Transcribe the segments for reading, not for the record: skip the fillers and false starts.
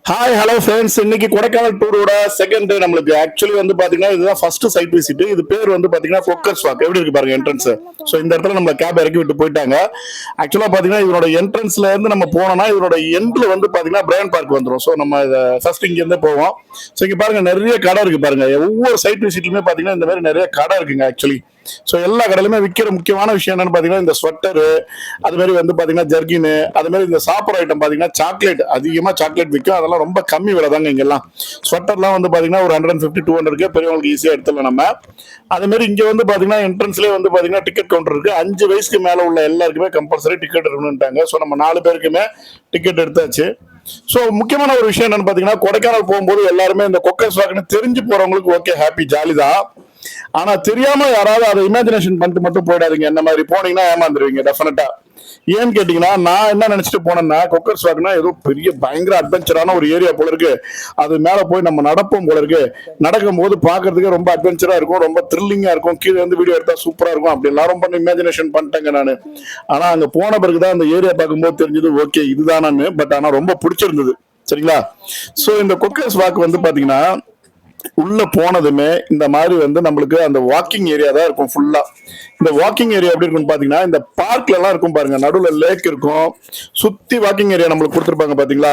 Hi hello friends, இன்னைக்கு Kodaikanal டூரோட second day. நம்மளுக்கு actually வந்து பாத்தீங்கன்னா இதுதான் ஃபர்ஸ்ட் சைட் விசிட். இது பேர் வந்து பாத்தீங்கன்னா கொக்கர்ஸ் வாக். எப்படி இருக்கு பாருங்க என்ட்ரன்ஸ். ஸோ இந்த இடத்துல நம்ம கேப் இறக்கி விட்டு போயிட்டாங்க. ஆக்சுவலா பாத்தீங்கன்னா இதோட என்ட்ரன்ஸ்ல இருந்து நம்ம போனோம்னா இதோட எண்ட்ல வந்து பாத்தீங்கன்னா பிரையன் பார்க் வந்துடும். ஸோ நம்ம ஃபர்ஸ்ட் இங்க இருந்து போவோம். ஸோ இங்க பாருங்க நிறைய கடை இருக்கு பாருங்க. ஒவ்வொரு சைட் விசிட்லயுமே பாத்தீங்கன்னா இந்த மாதிரி நிறைய கடை இருக்குங்க ஆக்சுவலி. ஸோ எல்லா கடையிலுமே விற்கிற முக்கியமான விஷயம் என்னன்னு பாத்தீங்கன்னா இந்த ஸ்வெட்டரு, அது மாதிரி வந்து பாத்தீங்கன்னா ஜர்கின், அது மாதிரி இந்த சாப்பிட்ற ஐட்டம் பாத்தீங்கன்னா சாக்லேட், அதிகமா சாக்லேட் விற்கும். அதெல்லாம் ரொம்ப கம்மி விலை தாங்க இங்கெல்லாம். ஸ்வெட்டர்லாம் வந்து பாத்தீங்கன்னா ஒரு 150 200 பெரியவங்களுக்கு ஈஸியா எடுத்துடலாம் நம்ம. அது மாதிரி இங்க வந்து பாத்தீங்கன்னா என்ட்ரன்ஸ்லேயே வந்து பாத்தீங்கன்னா டிக்கெட் கவுண்டர் இருக்கு. 5 வயசுக்கு மேல உள்ள எல்லாருக்குமே கம்பல்சரி டிக்கெட் இருக்கணும்ட்டாங்க. ஸோ நம்ம 4 பேருக்குமே டிக்கெட் எடுத்தாச்சு. ஸோ முக்கியமான ஒரு விஷயம் என்னன்னு பாத்தீங்கன்னா கொடைக்கானல் போகும்போது எல்லாருமே இந்த கொக்கர்ஸ் வாக்குன்னு தெரிஞ்சு போறவங்களுக்கு ஓகே, ஹாப்பி, ஜாலி தான். ஆனா தெரியாம யாராவது அதை இமேஜினேஷன் பண்ணிட்டு மட்டும் போயிடாதீங்க. என்ன மாதிரி போனீங்கன்னா ஏமாந்துருவீங்க டெஃபினட்டா. ஏன்னு கேட்டீங்கன்னா நான் என்ன நினைச்சிட்டு போனேன்னா கொக்கர்ஸ் வாக்குனா ஏதோ பெரிய பயங்கர அட்வென்ச்சரான ஒரு ஏரியா போல இருக்கு. அது மேல போய் நம்ம நடப்போம் போல இருக்கு. நடக்கும் போது பாக்குறதுக்கு ரொம்ப அட்வென்ச்சரா இருக்கும், ரொம்ப த்ரில்லிங்கா இருக்கும். கீழே வந்து வீடியோ எடுத்தா சூப்பரா இருக்கும். அப்படி எல்லாரும் பண்ண இமேஜினேஷன் பண்ணிட்டேங்க நானு. ஆனா அங்க போன பிறகுதான் அந்த ஏரியா பார்க்கும்போது தெரிஞ்சது ஓகே இதுதானு. பட் ஆனா ரொம்ப பிடிச்சிருந்தது. சரிங்களா? சோ இந்த கொக்கர்ஸ் வாக்கு வந்து பாத்தீங்கன்னா உள்ள போனதுமே இந்த மாதிரி வந்து நம்மளுக்கு அந்த வாக்கிங் ஏரியா தான் இருக்கும் ஃபுல்லா. இந்த வாக்கிங் ஏரியா எப்படி இருக்கும்னு பாத்தீங்கன்னா இந்த பார்க்ல எல்லாம் இருக்கும் பாருங்க, நடுவுல லேக் இருக்கும், சுத்தி வாக்கிங் ஏரியா நம்மளுக்கு கொடுத்துருப்பாங்க பாத்தீங்களா.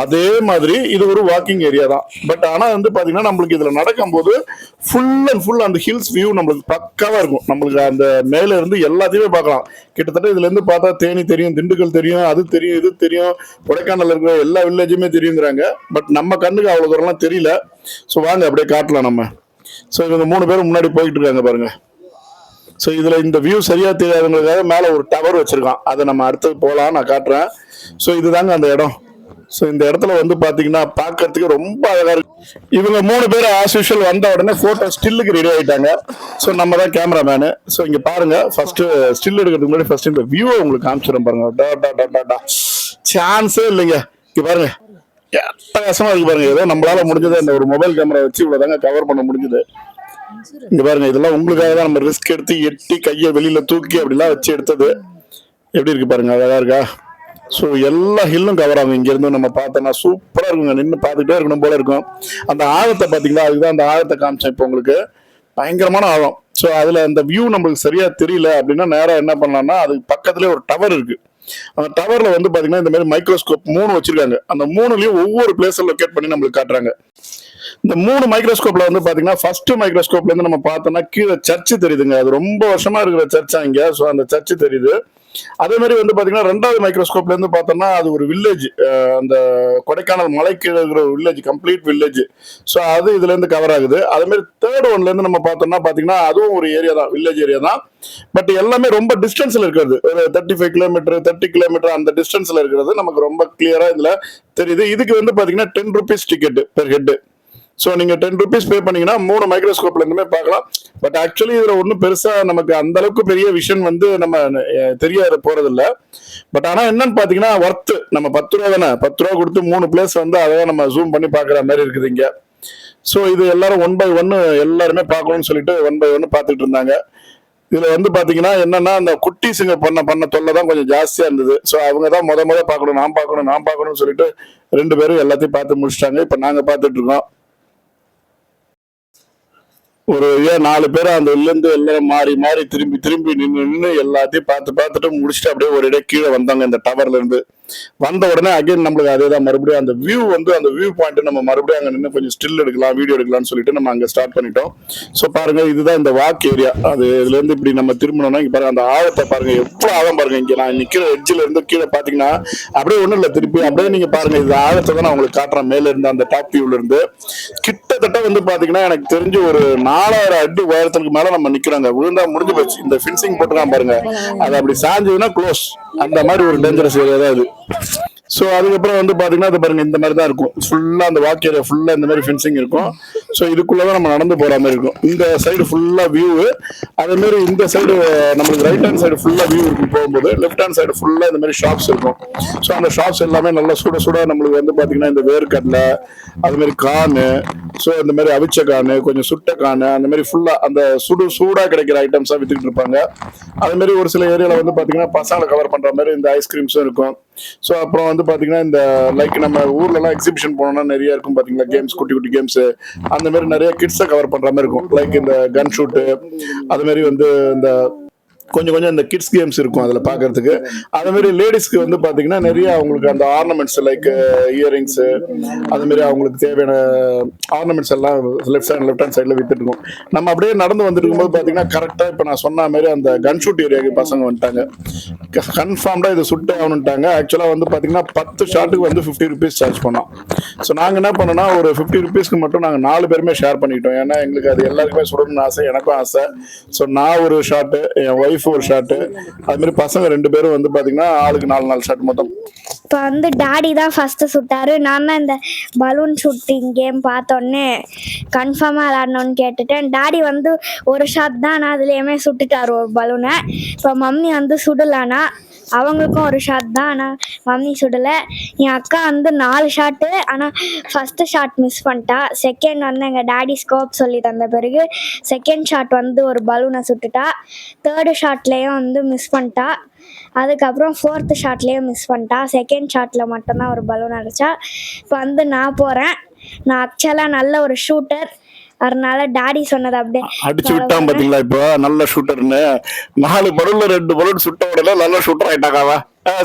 அதே மாதிரி இது ஒரு வாக்கிங் ஏரியா தான். பட் ஆனா வந்து பாத்தீங்கன்னா நம்மளுக்கு இதுல நடக்கும் போது ஃபுல் அண்ட் ஃபுல் அந்த ஹில்ஸ் வியூ நம்மளுக்கு பக்காவா இருக்கும். நம்மளுக்கு அந்த மேல இருந்து எல்லாத்தையுமே பார்க்கலாம். கிட்டத்தட்ட இதுல இருந்து பார்த்தா தேனி தெரியும், திண்டுக்கல் தெரியும், அது தெரியும், இது தெரியும், கொடைக்கானல் இருக்கிற எல்லா வில்லேஜுமே தெரியுங்கிறாங்க. பட் நம்ம கண்ணுக்கு அவ்வளவு தூரம்லாம் தெரியல. ஸோ வாங்க அப்படியே காட்டலாம் நம்ம. ஸோ இவங்க 3 பேரும் முன்னாடி போயிட்டு இருக்காங்க பாருங்க. ஸோ இதுல இந்த வியூ சரியா தெரியாதவங்களுக்காக மேல ஒரு டவர் வச்சிருக்கான். அதை நம்ம அடுத்தது போகலாம், நான் காட்டுறேன். ஸோ இதுதாங்க அந்த இடம். ஸோ இந்த இடத்துல வந்து பாத்தீங்கன்னா பாக்குறதுக்கு ரொம்ப அழகா இருக்கு. இவங்க 3 பேர் ஆஸ் யூஷுவல் வந்த உடனே போட்டோ ஸ்டில்லுக்கு ரெடி ஆயிட்டாங்க. ஸோ நம்ம தான் கேமராமேனு. ஸோ இங்க பாருங்க, ஃபர்ஸ்ட் ஸ்டில் எடுக்கிறதுக்கு முன்னாடி ஃபர்ஸ்ட் இந்த வியூ உங்களுக்கு காமிச்சிடும் பாருங்க. சான்ஸே இல்லைங்க. இங்க பாருங்க அட்டகாசமா இருக்கு பாருங்க. ஏதோ நம்மளால முடிஞ்சது அந்த ஒரு மொபைல் கேமரா வச்சு இவ்வளவுதாங்க கவர் பண்ண முடிஞ்சது. இங்க பாருங்க, இதெல்லாம் உங்களுக்காக தான் நம்ம ரிஸ்க் எடுத்து எட்டி கையை வெளியில தூக்கி அப்படிலாம் வச்சு எடுத்தது. எப்படி இருக்கு பாருங்க, அழகா இருக்கா? ஸோ எல்லா ஹில்லும் கவர் ஆகும். இங்க இருந்து நம்ம பார்த்தோம்னா சூப்பரா இருக்குங்க. நின்று பார்த்துட்டே இருக்கணும் போல இருக்கும். அந்த ஆழத்தை பாத்தீங்களா, அதுதான் அந்த ஆழத்தை காமிச்சேன் இப்போ உங்களுக்கு. பயங்கரமான ஆழம். ஸோ அதுல அந்த வியூ நம்மளுக்கு சரியா தெரியல அப்படின்னா நேரம் என்ன பண்ணலாம்னா அதுக்கு பக்கத்துலேயே ஒரு டவர் இருக்கு. அந்த டவர்ல வந்து பாத்தீங்கன்னா இந்த மாதிரி மைக்ரோஸ்கோப் 3 வச்சிருக்காங்க. அந்த 3லயும் ஒவ்வொரு பிளேஸ்ல லொகேட் பண்ணி நம்மளுக்கு காட்டுறாங்க. இந்த 3 மைக்ரோஸ்கோப்ல வந்து பாத்தீங்கன்னா ஃபர்ஸ்ட் மைக்ரோஸ்கோப்ல இருந்து நம்ம பார்த்தோம்னா கீழே சர்ச் தெரியுதுங்க. அது ரொம்ப வருஷமா இருக்கிற சர்ச்சா இங்க. ஸோ அந்த சர்ச் தெரியுது. அதே மாதிரி வந்து பாத்தீங்கன்னா 2வது மைக்ரோஸ்கோப்ல இருந்து பார்த்தோம்னா அது ஒரு வில்லேஜ், அந்த கொடைக்கானல் மலைக்கு இருக்கிற வில்லேஜ், கம்ப்ளீட் வில்லேஜ். ஸோ அது இதுல இருந்து கவர் ஆகுது. அதே மாதிரி 3rd ஒன்ல இருந்து நம்ம பார்த்தோம்னா பாத்தீங்கன்னா அதுவும் ஒரு ஏரியா தான், வில்லேஜ் ஏரியா தான். பட் எல்லாமே ரொம்ப டிஸ்டன்ஸ்ல இருக்கிறது. ஒரு 35 கிலோமீட்டர் 30 கிலோமீட்டர் அந்த டிஸ்டன்ஸ்ல இருக்கிறது நமக்கு ரொம்ப கிளியரா இதுல தெரியுது. இதுக்கு வந்து பாத்தீங்கன்னா 10 rupees ticket per head. So நீங்க 10 rupees பே பண்ணீங்கன்னா 3 மைக்ரோஸ்கோப்ல இருந்துமே பார்க்கலாம். பட் ஆக்சுவலி இதுல ஒன்றும் பெருசா நமக்கு அந்த அளவுக்கு பெரிய விஷன் வந்து நம்ம தெரிய போறது இல்லை. பட் ஆனா என்னன்னு பாத்தீங்கன்னா ஒர்த். நம்ம 10 ரூபா தானே, 10 ரூபா கொடுத்து 3 பிளேஸ் வந்து அதான் நம்ம ஜூம் பண்ணி பாக்குற மாதிரி இருக்குது இங்க. ஸோ இது எல்லாரும் 1 by 1 எல்லாருமே பார்க்கணும்னு சொல்லிட்டு 1 by 1 பார்த்துட்டு இருந்தாங்க. இதுல வந்து பாத்தீங்கன்னா என்னன்னா அந்த குட்டீஸுங்க பண்ண தொல்லை தான் கொஞ்சம் ஜாஸ்தியா இருந்தது. ஸோ அவங்க தான் முத பார்க்கணும், நான் பார்க்கணும்னு சொல்லிட்டு 2 பேரும் எல்லாத்தையும் பார்த்து முடிச்சிட்டாங்க. இப்ப நாங்க பார்த்துட்டு இருக்கோம். ஒரு 4 பேர் அந்த இருந்து எல்லாம் மாறி திரும்பி நின்று எல்லாத்தையும் பார்த்துட்டு முடிச்சுட்டு அப்படியே ஒரு இடம் கீழே வந்தாங்க. இந்த டவர்ல இருந்து வந்த உடனே அகைன் நம்மளுக்கு அதேதான் மறுபடியும் அந்த வியூ வந்து அந்த வியூ பாயிண்ட் நம்ம மறுபடியும் அங்க நின்று கொஞ்சம் ஸ்டில் எடுக்கலாம், வீடியோ எடுக்கலாம்னு சொல்லிட்டு நம்ம அங்க ஸ்டார்ட் பண்ணிட்டோம். ஸோ பாருங்க, இதுதான் இந்த வாக் ஏரியா. அது இதுல இருந்து இப்படி நம்ம திரும்பணும்னா இங்க பாருங்க அந்த ஆழத்தை பாருங்க, எவ்வளவு ஆழம் பாருங்க. இங்க நான் நிக்கிற எட்ஜில இருந்து கீழே பாத்தீங்கன்னா அப்படியே ஒண்ணும் இல்ல, திருப்பி அப்படியே நீங்க பாருங்க. இது ஆழத்தை தான் நான் உங்களுக்கு காட்டுறேன். மேல இருந்து அந்த டாப் வியூல இருந்து கிட்டத்தட்ட வந்து பாத்தீங்கன்னா எனக்கு தெரிஞ்சு ஒரு 4000 அடி உயரத்துக்கு மேல நம்ம நிக்கிறாங்க. விழுந்தா முடிஞ்சு போச்சு. இந்த ஃபென்சிங் போட்டுதான் பாருங்க, அது அப்படி சாஞ்சதுன்னா க்ளோஸ். அந்த மாதிரி ஒரு டேஞ்சரஸ் ஏரியா தான் இது. ஸோ அதுக்கப்புறம் வந்து பாத்தீங்கன்னா அது பாருங்க இந்த மாதிரி தான் இருக்கும். ஃபுல்லா அந்த வாக் ஏரியா ஃபுல்லா இந்த மாதிரி ஃபென்சிங் இருக்கும். ஸோ இதுக்குள்ளதான் நம்ம நடந்து போற மாதிரி இருக்கும். இந்த சைடு ஃபுல்லா வியூ, அதே மாதிரி இந்த சைடு நம்மளுக்கு ரைட் ஹேண்ட் சைடு ஃபுல்லா வியூ இருக்கும். போகும்போது லெஃப்ட் ஹேண்ட் சைடு ஃபுல்லா இந்த மாதிரி ஷாப்ஸ் இருக்கும். ஸோ அந்த ஷாப்ஸ் எல்லாமே நல்லா சுட நம்மளுக்கு வந்து பாத்தீங்கன்னா இந்த வேர்க்கடலை, அது மாதிரி கானு, ஸோ இந்த மாதிரி அவிச்ச கானு, கொஞ்சம் சுட்ட கானு, அந்த மாதிரி ஃபுல்லா அந்த சூடா கிடைக்கிற ஐட்டம்ஸா வித்துக்கிட்டு இருப்பாங்க. அதே மாதிரி ஒரு சில ஏரியால வந்து பாத்தீங்கன்னா பசங்களை கவர் பண்ற மாதிரி இந்த ஐஸ்கிரீம்ஸும் இருக்கும். ஸோ அப்புறம் வந்து பார்த்தீங்கன்னா இந்த லைக் நம்ம ஊர்லலாம் எக்ஸிபிஷன் போனோம்னா நிறைய இருக்கும் பார்த்தீங்களா கேம்ஸ், குட்டி குட்டி கேம்ஸ், அந்த மாதிரி நிறைய கிட்ஸை கவர் பண்ணுற மாதிரி இருக்கும். லைக் இந்த கன் ஷூட்டு, அது மாதிரி வந்து இந்த கொஞ்சம் கொஞ்சம் இந்த கிட்ஸ் கேம்ஸ் இருக்கும் அதில் பார்க்கறதுக்கு. அதே மாதிரி லேடிஸ்க்கு வந்து பார்த்தீங்கன்னா நிறைய அவங்களுக்கு அந்த ஆர்னமெண்ட்ஸ் லைக் இயரிங்ஸ், அது மாதிரி அவங்களுக்கு தேவையான ஆர்னமெண்ட்ஸ் எல்லாம் லெஃப்ட் ஹேண்ட் சைடில் வித்துட்டு இருக்கும். நம்ம அப்படியே நடந்து வந்துட்டு இருக்கும்போது பார்த்தீங்கன்னா கரெக்டாக இப்போ நான் சொன்ன மாதிரி அந்த கன் ஷூட் ஏரியாவுக்கு பசங்க வந்துட்டாங்க. கன்ஃபார்ம்டாக இதை சுட்டே ஆகணுன்ட்டாங்க. ஆக்சுவலாக வந்து பார்த்தீங்கன்னா 10 ஷாட்டுக்கு வந்து 50 ருபீஸ் சார்ஜ் பண்ணோம். ஸோ நாங்கள் என்ன பண்ணோம்னா ஒரு 50 ருபீஸ்க்கு மட்டும் நாங்கள் 4 பேருமே ஷேர் பண்ணிக்கிட்டோம். ஏன்னா எங்களுக்கு அது எல்லாருக்குமே சுடணும்னு ஆசை, எனக்கும் ஆசை. ஸோ நான் ஒரு ஷாட்டு, என் ஒய்ஃப் ஒரு ஷாட்டு, அது மாதிரி பசங்க 2 பேரும் வந்து பாத்தீங்கன்னா ஆளுக்கு 4 ஷாட் மொத்தம். இப்போ வந்து டாடி தான் ஃபர்ஸ்ட் சுட்டாரு. நான் தான் இந்த பலூன் ஷூட்டிங் கேம் பார்த்தோன்னே கன்ஃபார்மாக விளாடணும்னு கேட்டுட்டேன். டாடி வந்து ஒரு ஷாட் தான், நான் அதுலேயுமே சுட்டுட்டாரு ஒரு பலூனை. இப்போ மம்மி வந்து சுடலானா அவங்களுக்கும் ஒரு ஷாட் தான், ஆனால் மம்மி சுடலை. என் அக்கா வந்து 4 ஷாட்டு, ஆனால் ஃபஸ்ட்டு ஷாட் மிஸ் பண்ணிட்டா. செகண்ட் வந்து எங்கள் டாடி ஸ்கோப் சொல்லி தந்த பிறகு செகண்ட் ஷாட் வந்து ஒரு பலூனை சுட்டுட்டா. தேர்டு ஷாட்லேயும் வந்து மிஸ் பண்ணிட்டா. அதுக்கப்புறம் 4th ஷாட்லேயும் மிஸ் பண்ணிட்டா. செகண்ட் ஷாட்டில் மட்டும்தான் ஒரு பலூன் அடித்தா. இப்போ வந்து நான் போகிறேன். நான் ஆக்சுவலாக நல்ல ஒரு ஷூட்டர், அதனால டாடி சொன்னது அப்படியே அடிச்சு விட்டான் பாத்தீங்களா. இப்போ நல்ல ஷூட்டர்னு 4 பலூன்ல 2 பலூன் சுட்ட உடனே நல்ல ஷூட்டர் ஆயிட்டாக்காவா.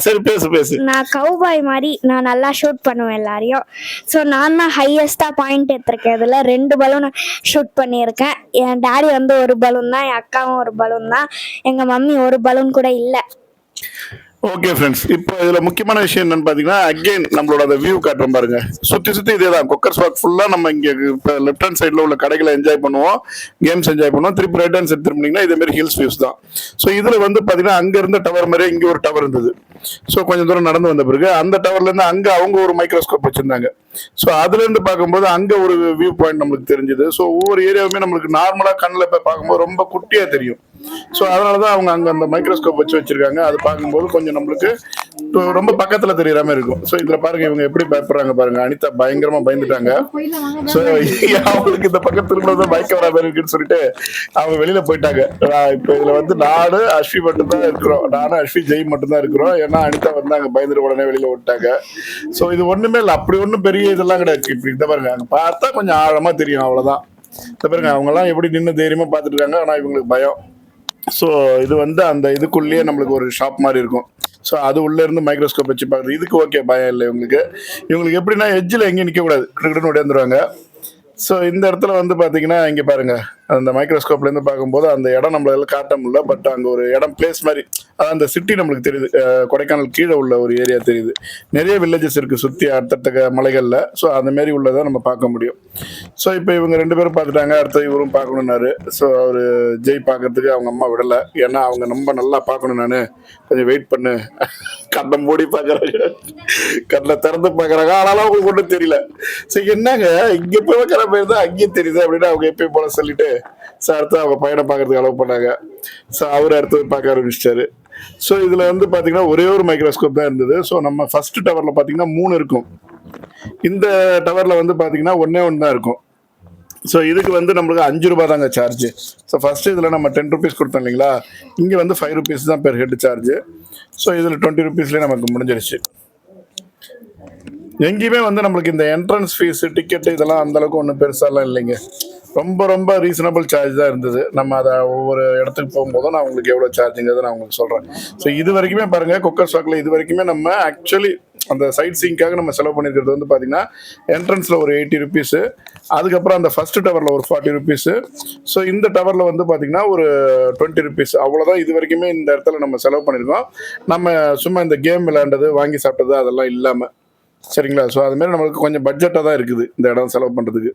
சரி பேசு. நான் கவுபாய் மாதிரி நான் நல்லா ஷூட் பண்ணுவேன் எல்லாரையும். ஸோ நான் தான் ஹையஸ்டா பாயிண்ட் எடுத்திருக்கேன். இதில் 2 பலூன் ஷூட் பண்ணியிருக்கேன். என் டாடி வந்து ஒரு பலூன் தான், என் அக்காவும் ஒரு பலூன் தான், எங்கள் மம்மி ஒரு பலூன் கூட இல்லை. ஓகே ஃப்ரெண்ட்ஸ், இப்போ இதுல முக்கியமான விஷயம் என்னன்னு பாத்தீங்கன்னா அகைன் நம்மளோட அந்த வியூ காட்டுறோம் பாருங்க. சுத்தி இதேதான் கொக்கர்ஸ் வாக் ஃபுல்லா. நம்ம இங்க இப்போ லெஃப்ட் ஹேண்ட் சைட்ல உள்ள கடைகளை என்ஜாய் பண்ணுவோம், கேம்ஸ் என்ஜாய் பண்ணுவோம். திருப்பி ரைட் ஹேண்ட் சைட் திரும்பினீங்கன்னா இதே மாதிரி ஹில்ஸ் வியூஸ் தான். ஸோ இதுல வந்து பாத்தீங்கன்னா அங்க இருந்த டவர் மாதிரி இங்க ஒரு டவர் இருந்தது. ஸோ கொஞ்சம் தூரம் நடந்து வந்த பிறகு அந்த டவர்ல இருந்து அங்க அவங்க ஒரு மைக்ரோஸ்கோப் வச்சிருந்தாங்க. ஸோ அதுல இருந்து பார்க்கும்போது அங்க ஒரு வியூ பாயிண்ட் நம்மளுக்கு தெரிஞ்சது. ஸோ ஒவ்வொரு ஏரியாவுமே நம்மளுக்கு நார்மலா கண்ணில் போய் பார்க்கும்போது ரொம்ப குட்டியா தெரியும். ஸோ அதனாலதான் அவங்க அங்க அந்த மைக்ரோஸ்கோப் வச்சிருக்காங்க. அது பார்க்கும்போது கொஞ்சம் நம்மளுக்கு ரொம்ப பக்கத்துல தெரியற மாதிரி இருக்கும். ஸோ இதுல பாருங்க இவங்க எப்படி பயப்படுறாங்க பாருங்க. அனிதா பயங்கரமா பயந்துட்டாங்க. ஸோ அவங்களுக்கு இந்த பக்கத்துல பயக்க வர மாதிரி இருக்குன்னு சொல்லிட்டு அவங்க வெளியில போயிட்டாங்க. இப்ப இதுல வந்து நானும் அஸ்வி மட்டும் தான் இருக்கிறோம். நானும் அஸ்வி ஜெய் மட்டும் தான் இருக்கிறோம். ஏன்னா அனிதா வந்து அங்க பயந்துட்டு உடனே வெளியில விட்டாங்க. ஸோ இது ஒண்ணுமே இல்லை, அப்படி ஒண்ணும் பெரிய இதெல்லாம் கிடையாது. இப்படி இந்த பாருங்க அங்க பார்த்தா கொஞ்சம் ஆழமா தெரியும், அவ்வளவுதான். இந்த பாருங்க அவங்க எல்லாம் எப்படி நின்று தைரியமா பார்த்துட்டு இருக்காங்க. ஆனா இவங்களுக்கு பயம். ஸோ இது வந்து அந்த இதுக்குள்ளேயே நம்மளுக்கு ஒரு ஷாப் மாதிரி இருக்கும். ஸோ அது உள்ள இருந்து மைக்ரோஸ்கோப் வச்சு பார்க்குறது. இதுக்கு ஓகே, பயம் இல்லை இவங்களுக்கு எப்படின்னா எட்ஜில் எங்கேயும் நிற்கக்கூடாது, கிட்டன்னு உடையாந்துருவாங்க. ஸோ இந்த இடத்துல வந்து பார்த்தீங்கன்னா இங்கே பாருங்க, அந்த மைக்ரோஸ்கோப்லேருந்து பார்க்கும்போது அந்த இடம் நம்மளால காட்ட முடியல. பட் அங்கே ஒரு இடம் பிளேஸ் மாதிரி, அதான் அந்த சிட்டி நம்மளுக்கு தெரியுது. கொடைக்கானல் கீழே உள்ள ஒரு ஏரியா தெரியுது. நிறைய வில்லேஜஸ் இருக்குது சுற்றி அடுத்தடுத்த மலைகளில். ஸோ அந்த மாரி உள்ளதை நம்ம பார்க்க முடியும். ஸோ இப்போ இவங்க 2 பேரும் பார்த்துட்டாங்க. அடுத்த இவரும் பார்க்கணுன்னாரு. ஸோ அவர் ஜெய் பார்க்கறதுக்கு அவங்க அம்மா விடலை. ஏன்னா அவங்க ரொம்ப நல்லா பார்க்கணும், நான் கொஞ்சம் வெயிட் பண்ணு, கண்ணை மூடி பார்க்குறாங்க, கண்ணை திறந்து பார்க்குறாங்க. ஆனாலும் அவங்களுக்கு ஒன்றும் தெரியல. ஸோ என்னங்க இங்கே போய் வைக்கிற பேர் தான் அங்கேயும் தெரியுது அப்படின்னு அவங்க எப்பயும் போல சொல்லிட்டு ஸோ அடுத்து அவங்க பையனை பார்க்கறதுக்கு அலோவ் பண்ணாங்க. ஸோ அவர் அடுத்து பார்க்க ஆரம்பிச்சிட்டாரு. ஸோ இதுல வந்து பாத்தீங்கன்னா ஒரே ஒரு மைக்ரோஸ்கோப் தான் இருந்தது. ஸோ நம்ம ஃபர்ஸ்ட் டவர்ல பாத்தீங்கன்னா 3 இருக்கும். இந்த டவர்ல வந்து பாத்தீங்கன்னா ஒன்னே தான் இருக்கும். ஸோ இதுக்கு வந்து நம்மளுக்கு 5 ரூபாய் தாங்க சார்ஜ். ஸோ ஃபர்ஸ்ட் இதில் நம்ம 10 ருபீஸ் கொடுத்தோம் இல்லைங்களா, இங்கே வந்து 5 ருபீஸ் தான் பெர் ஹெட் சார்ஜ். ஸோ இதில் 20 ருபீஸ்லேயே நமக்கு முடிஞ்சிருச்சு. எங்கேயுமே வந்து நம்மளுக்கு இந்த என்ட்ரன்ஸ் ஃபீஸ், டிக்கெட்டு இதெல்லாம் அந்தளவுக்கு ஒன்றும் பெருசாலாம் இல்லைங்க. ரொம்ப ரொம்ப ரீசனபிள் சார்ஜ் தான் இருந்தது. நம்ம அதை ஒவ்வொரு இடத்துக்கு போகும்போதும் நான் உங்களுக்கு எவ்வளோ சார்ஜுங்கிறத நான் உங்களுக்கு சொல்கிறேன். ஸோ இது வரைக்குமே பாருங்கள், கொக்கர்ஸ் வாக்கில் இது வரைக்குமே நம்ம ஆக்சுவலி அந்த சைட் சீங்காக நம்ம செலவு பண்ணியிருக்கிறது வந்து பார்த்தீங்கன்னா என்ட்ரன்ஸில் ஒரு 80 ருபீஸு, அதுக்கப்புறம் அந்த ஃபர்ஸ்ட் டவரில் ஒரு 40 ருபீஸு, ஸோ இந்த டவரில் வந்து பார்த்தீங்கன்னா ஒரு 20 ருபீஸ். அவ்வளோதான் இது வரைக்குமே இந்த இடத்துல நம்ம செலவு பண்ணியிருக்கோம். நம்ம சும்மா இந்த கேம் விளையாண்டது, வாங்கி சாப்பிட்டது அதெல்லாம் இல்லாமல், சரிங்களா. ஸோ அதுமாரி நம்மளுக்கு கொஞ்சம் பட்ஜெட்டாக தான் இருக்குது இந்த இடம் செலவு பண்ணுறதுக்கு.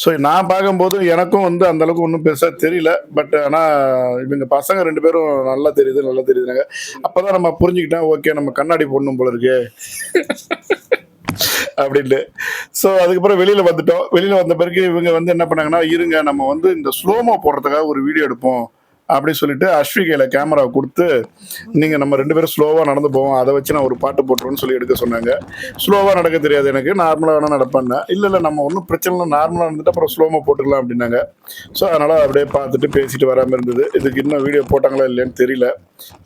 ஸோ நான் பார்க்கும்போது எனக்கும் வந்து அந்தளவுக்கு ஒன்றும் பெருசாக தெரியல. பட் ஆனால் இவங்க பசங்க 2 பேரும் நல்லா தெரியுதுனாங்க. அப்போ தான் நம்ம புரிஞ்சுக்கிட்டேன், ஓகே நம்ம கண்ணாடி போடணும் போல இருக்கு அப்படின்ட்டு. ஸோ அதுக்கப்புறம் வெளியில் வந்துட்டோம். வெளியில் வந்த பிறகு இவங்க வந்து என்ன பண்ணாங்கன்னா, இருங்க நம்ம வந்து இந்த ஸ்லோமோ போடுறதுக்காக ஒரு வீடியோ எடுப்போம் அப்படி சொல்லிட்டு அஸ்வி கையில் கேமராவை கொடுத்து நீங்கள் நம்ம 2 பேரும் ஸ்லோவாக நடந்து போவோம், அதை வச்சு நான் ஒரு பாட்டு போட்டுருவேன்னு சொல்லி எடுக்க சொன்னாங்க. ஸ்லோவாக நடக்க தெரியாது எனக்கு, நார்மலாக வேணால் நடப்பேன். இல்லை நம்ம ஒன்றும் பிரச்சனை இல்லை, நார்மலாக இருந்துட்டு அப்புறம் ஸ்லோமாக போட்டுக்கலாம் அப்படின்னாங்க. ஸோ அதனால் அப்படியே பார்த்துட்டு பேசிட்டு வராமல் இருந்தது. இதுக்கு இன்னும் வீடியோ போட்டாங்களா இல்லையான்னு தெரியல.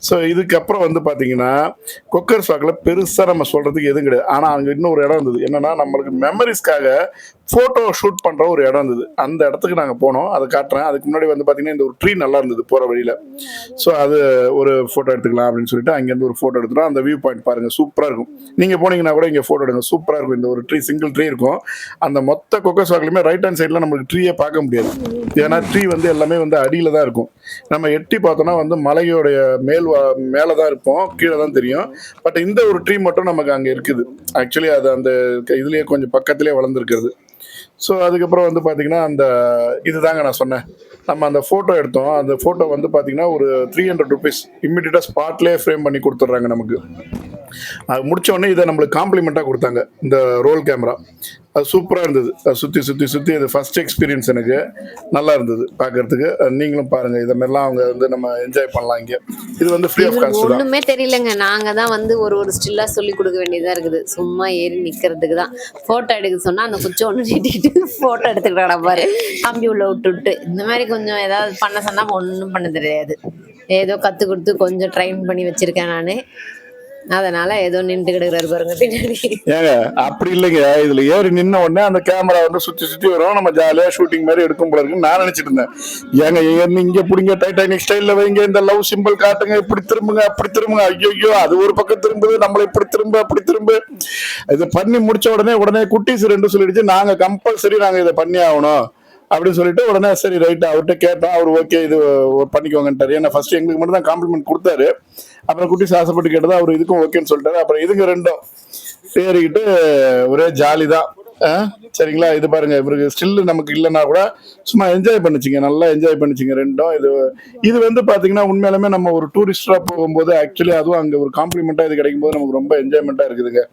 ஸோ இதுக்கப்புறம் வந்து பார்த்தீங்கன்னா கொக்கர்ஸ் வாக்கில் பெருசாக நம்ம சொல்கிறதுக்கு எதுவும் கிடையாது. ஆனால் அங்கே இன்னும் ஒரு இடம் இருந்தது. என்னென்னா நம்மளுக்கு மெமரிஸ்க்காக ஃபோட்டோ ஷூட் பண்ணுற ஒரு இடம் இருந்தது. அந்த இடத்துக்கு நாங்கள் போனோம், அதை காட்டுறேன். அதுக்கு முன்னாடி வந்து பார்த்தீங்கன்னா இந்த ஒரு ட்ரீ நல்லா இருந்தது போகிற வழியில். ஸோ அது ஒரு ஃபோட்டோ எடுத்துக்கலாம் அப்படின்னு சொல்லிட்டு அங்கேருந்து ஒரு ஃபோட்டோ எடுத்துட்டோம். அந்த வியூ பாயிண்ட் பாருங்கள், சூப்பராக இருக்கும். நீங்கள் போனீங்கன்னா கூட இங்கே ஃபோட்டோ எடுங்க, சூப்பராக இருக்கும். இந்த ஒரு ட்ரீ, சிங்கிள் ட்ரீ இருக்கும். அந்த மொத்த கொக்கர்ஸ் வாக்கிலுமே ரைட் ஹேண்ட் சைடில் நம்மளுக்கு ட்ரீயே பார்க்க முடியாது. ஏன்னா ட்ரீ வந்து எல்லாமே வந்து அடியில் தான் இருக்கும். நம்ம எட்டி பார்த்தோன்னா வந்து மலையோடைய மேலே தான் இருப்போம், கீழே தான் தெரியும். பட் இந்த ஒரு ட்ரீ மட்டும் நமக்கு அங்கே இருக்குது. ஆக்சுவலி அது அந்த இதுலேயே கொஞ்சம் பக்கத்துலேயே வளர்ந்துருக்குது. ஸோ அதுக்கப்புறம் வந்து பார்த்தீங்கன்னா அந்த இதுதாங்க நான் சொன்னேன், நம்ம அந்த ஃபோட்டோ எடுத்தோம். அந்த ஃபோட்டோ வந்து பார்த்தீங்கன்னா ஒரு 300 rupees இம்மிடியட்டாக ஸ்பாட்லேயே ஃப்ரேம் பண்ணி கொடுத்துட்றாங்க நமக்கு. அது முடிச்ச உடனே இதை நம்மளுக்கு காம்ப்ளிமெண்ட்டாக கொடுத்தாங்க, இந்த ரோல் கேமரா. அது சூப்பராக இருந்தது. அது சுற்றி இது ஃபர்ஸ்ட் எக்ஸ்பீரியன்ஸ் எனக்கு. நல்லா இருந்தது பார்க்கறதுக்கு. நீங்களும் பாருங்கள், இதை மாதிரிலாம் அவங்க வந்து நம்ம என்ஜாய் பண்ணலாம். இங்கே இது வந்து ஃப்ரீ ஆஃப் காஸ்ட் தான். ஒண்ணுமே தெரியலங்க. நாங்க தான் வந்து ஒரு ஸ்டில்லா சொல்லி கொடுக்க வேண்டியதா இருக்குது. சும்மா ஏறி நிக்கிறதுக்கு தான். போட்டோ எடுக்க சொன்னா அந்த குச்சம் ஒண்ணு நீட்டிட்டு போட்டோ எடுத்துக்கிட்டா பாரு, கம்பி உள்ள விட்டு இந்த மாதிரி கொஞ்சம் ஏதாவது பண்ண சொன்னா ஒன்றும் பண்ண தெரியாது. ஏதோ கத்து கொடுத்து கொஞ்சம் ட்ரைன் பண்ணி வச்சிருக்கேன் நானு. அதனால ஏதோ நின்று கிடக்குறாரு பாருங்க பின்னாடி. ஏங்க அப்படி இல்லைங்க, இதுல ஏறி நின்ன உடனே அந்த கேமரா வந்து சுத்தி வரும், நம்ம ஜாலியா ஷூட்டிங் மாதிரி எடுக்கும் போல இருக்குன்னு நான் நினைச்சிட்டு இருந்தேன். ஏங்க இங்க பிடிங்க, டைட்டானிக் ஸ்டைல்ல வைங்க, இந்த லவ் சிம்பிள் காட்டுங்க, இப்படி திரும்புங்க அப்படி திரும்புங்க. ஐயோ அது ஒரு பக்கம் திரும்புது, நம்மள இப்படி திரும்ப அப்படி திரும்ப. இதை பண்ணி முடிச்ச உடனே குட்டீஸ் 2 சொல்லிடுச்சு, நாங்க கம்பல்சரி நாங்க இதை பண்ணி ஆகணும் அப்படின்னு சொல்லிட்டு உடனே சரி ரைட் அவர்கிட்ட கேட்டோம். அவர் ஓகே இது பண்ணிக்கோங்கன்ட்டாரு. ஏன்னா ஃபர்ஸ்ட் எங்களுக்கு மட்டும் தான் காம்ப்ளிமெண்ட் கொடுத்தாரு. அப்புறம் குட்டிஸ் ஆசைப்பட்டு கேட்டதா அவர் இதுக்கும் ஓகேன்னு சொல்லிட்டாரு. அப்புறம் இதுங்க 2 ஏறிக்கிட்டு ஒரே ஜாலி தான். சரிங்களா, இது பாருங்க, இவருக்கு ஸ்டில் நமக்கு இல்லைன்னா கூட சும்மா என்ஜாய் பண்ணிச்சிங்க, நல்லா என்ஜாய் பண்ணிச்சிங்க 2. இது வந்து பாத்தீங்கன்னா உண்மையிலுமே நம்ம ஒரு டூரிஸ்டரா போகும்போது ஆக்சுவலி அதுவும் அங்க ஒரு காம்ப்ளிமெண்டா இது கிடைக்கும் போது நமக்கு ரொம்ப என்ஜாய்மெண்டா இருக்குதுங்க.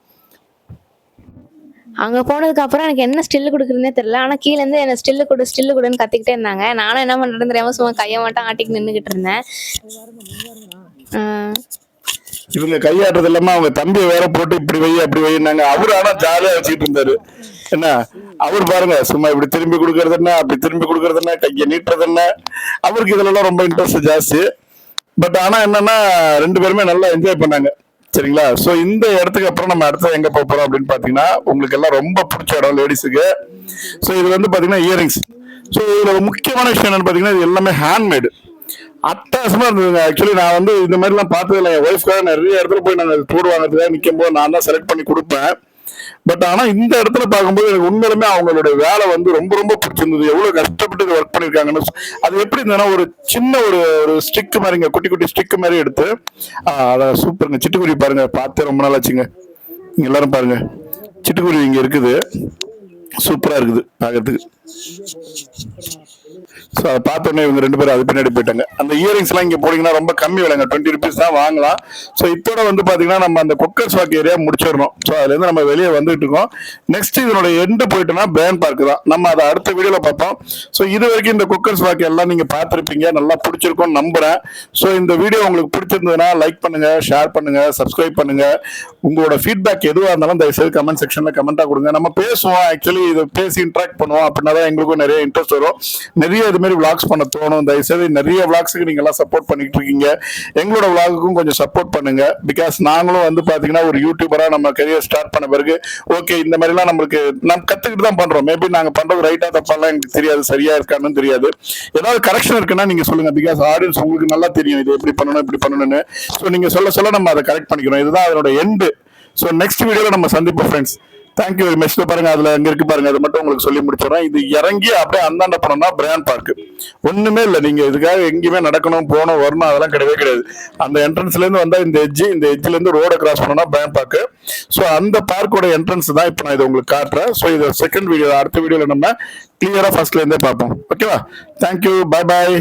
அங்கே போனதுக்கு அப்புறம் எனக்கு என்ன ஸ்டில்லு கொடுக்குறதுனே தெரியல. ஆனால் கீழேருந்து என்ன ஸ்டில்லு கொடுன்னு கத்திக்கிட்டே இருந்தாங்க. நானும் என்ன பண்ணுறதுன்னு தெரியாமல் சும்மா கையை மட்டும் ஆட்டிக்கு நின்றுக்கிட்டு இருந்தேன். இவங்க கையாடுறது இல்லாம அவங்க தம்பியை வேற போட்டு இப்படி வை அப்படி வைனாங்க. அவரு ஆனா ஜாலியா வச்சுக்கிட்டு இருந்தாரு. என்ன அவர் பாருங்க, சும்மா இப்படி திரும்பி கொடுக்கறது என்ன, அப்படி திரும்பி கொடுக்கறது என்ன, கையை நீட்டுறது என்ன, அவருக்கு இதுல ரொம்ப இன்ட்ரெஸ்ட் ஜாஸ்தி. பட் ஆனா என்னன்னா 2 பேருமே நல்லா என்ஜாய் பண்ணாங்க. சரிங்களா, ஸோ இந்த இடத்துக்கு அப்புறம் நம்ம அடுத்த எங்க போக போறோம் அப்படின்னு பாத்தீங்கன்னா உங்களுக்கு எல்லாம் ரொம்ப பிடிச்ச இடம் லேடிஸுக்கு. ஸோ இது வந்து பாத்தீங்கன்னா இயரிங்ஸ். ஸோ இதுல ஒரு முக்கியமான விஷயம் என்னன்னு பாத்தீங்கன்னா இது எல்லாமே ஹேண்ட்மேடு. அட்டகாசமா இருந்ததுங்க. ஆக்சுவலி நான் வந்து இந்த மாதிரிலாம் பார்த்தது இல்லை. என் ஒய்ஃப்காக நிறைய இடத்துல போய் நாங்கள் தூர் வாங்குறதுக்காக நிற்கும் போது நான் தான் செலக்ட் பண்ணி கொடுப்பேன். பட் ஆனா இந்த இடத்துல பார்க்கும்போது எனக்கு உண்மையிலுமே அவங்களுடைய வேலை வந்து ரொம்ப பிடிச்சிருந்தது. எவ்வளவு கஷ்டப்பட்டு ஒர்க் பண்ணிருக்காங்கன்னு. அது எப்படி இருந்ததுன்னா ஒரு சின்ன ஒரு ஸ்டிக் மாதிரிங்க, குட்டி ஸ்டிக் மாதிரி எடுத்து அதான் சூப்பருங்க. சிட்டுக்குருவி பாருங்க, பார்த்து ரொம்ப நாள் ஆச்சுங்க. இங்க எல்லாரும் பாருங்க, சிட்டுக்குருவி இங்க இருக்குது, சூப்பரா இருக்குது பார்க்கறதுக்கு. ஸோ அதை பார்த்தோன்னே இவங்க 2 பேரும் அது பின்னாடி போயிட்டாங்க. அந்த இயரிங்ஸ்லாம் இங்கே போனீங்கன்னா ரொம்ப கம்மி விலைங்க, 20 rupees தான் வாங்கலாம். ஸோ இப்போட வந்து பார்த்தீங்கன்னா நம்ம அந்த கொக்கர்ஸ் வாக் ஏரியா முடிச்சிடணும். ஸோ அதுலேருந்து நம்ம வெளியே வந்துட்டு இருக்கோம். நெக்ஸ்ட் இதனோட எண்டு போயிட்டோம்னா பிராண்ட் பார்க் தான். நம்ம அதை அடுத்த வீடியோவில் பார்ப்போம். ஸோ இது வரைக்கும் இந்த கொக்கர்ஸ் வாக் எல்லாம் நீங்கள் பார்த்துருப்பீங்க, நல்லா பிடிச்சிருக்கும்னு நம்புறேன். ஸோ இந்த வீடியோ உங்களுக்கு பிடிச்சிருந்ததுன்னா லைக் பண்ணுங்க, ஷேர் பண்ணுங்க, சப்ஸ்கிரைப் பண்ணுங்க. உங்களோட ஃபீட்பேக் எதுவாக இருந்தாலும் தயவுசெய்து கமெண்ட் செக்ஷனில் கமெண்ட்டாக கொடுங்க. நம்ம பேசுவோம், ஆக்சுவலி இதை பேசி இன்ட்ராக்ட் பண்ணுவோம். அப்படின்னா தான் எங்களுக்கும் நிறைய இன்ட்ரெஸ்ட் வரும், நிறைய இது மாதிரி விளாக்ஸ் பண்ண தோணும். தயவுசெய்து நிறைய விளாக்ஸுக்கு நீங்க எல்லாம் சப்போர்ட் பண்ணிட்டு இருக்கீங்க. எங்களோட விளாகுக்கும் கொஞ்சம் சப்போர்ட் பண்ணுங்க. பிகாஸ் நாங்களும் வந்து பாத்தீங்கன்னா ஒரு யூடியூபரா நம்ம கரியர் ஸ்டார்ட் பண்ண பிறகு ஓகே இந்த மாதிரிலாம் நம்மளுக்கு நம்ம கத்துக்கிட்டு தான் பண்றோம். மேபி நாங்க பண்றது ரைட்டா தப்பாலாம் எனக்கு தெரியாது, சரியா இருக்கான்னு தெரியாது. ஏதாவது கரெக்ஷன் இருக்குன்னா நீங்க சொல்லுங்க. பிகாஸ் ஆடியன்ஸ் உங்களுக்கு நல்லா தெரியும் இது எப்படி பண்ணணும் இப்படி பண்ணணும்னு. ஸோ நீங்க சொல்ல நம்ம அதை கரெக்ட் பண்ணிக்கிறோம். இதுதான் அதோட எண்டு. ஸோ நெக்ஸ்ட் வீடியோல நம்ம சந்திப்போம் ஃப்ரெண்ட்ஸ். Thank you very much. பாருங்க, அதுல அங்க இருக்கு பாருங்க, அது மட்டும் உங்களுக்கு சொல்லி முடிச்சிடறேன். இது இறங்கி அப்படியே அந்தாண்ட போனோம்னா பிராண்ட் பார்க். ஒண்ணுமே இல்லை, நீங்க இதுக்காக எங்கேயுமே நடக்கணும் போகணும் வரணும் அதெல்லாம் கிடையாது. அந்த என்ட்ரன்ஸ்ல இருந்து வந்தா இந்த எட்ஜ்ல இருந்து ரோட கிராஸ் பண்ணோம்னா பிராண்ட் பார்க். ஸோ அந்த பார்க்கோட என்ட்ரன்ஸ் தான் இப்போ நான் இதை உங்களுக்கு காட்டுறேன். ஸோ இது செகண்ட் வீடியோ, அடுத்த வீடியோல நம்ம கிளியரா ஃபர்ஸ்ட்ல இருந்தே பார்ப்போம். ஓகேவா? Thank you, bye bye.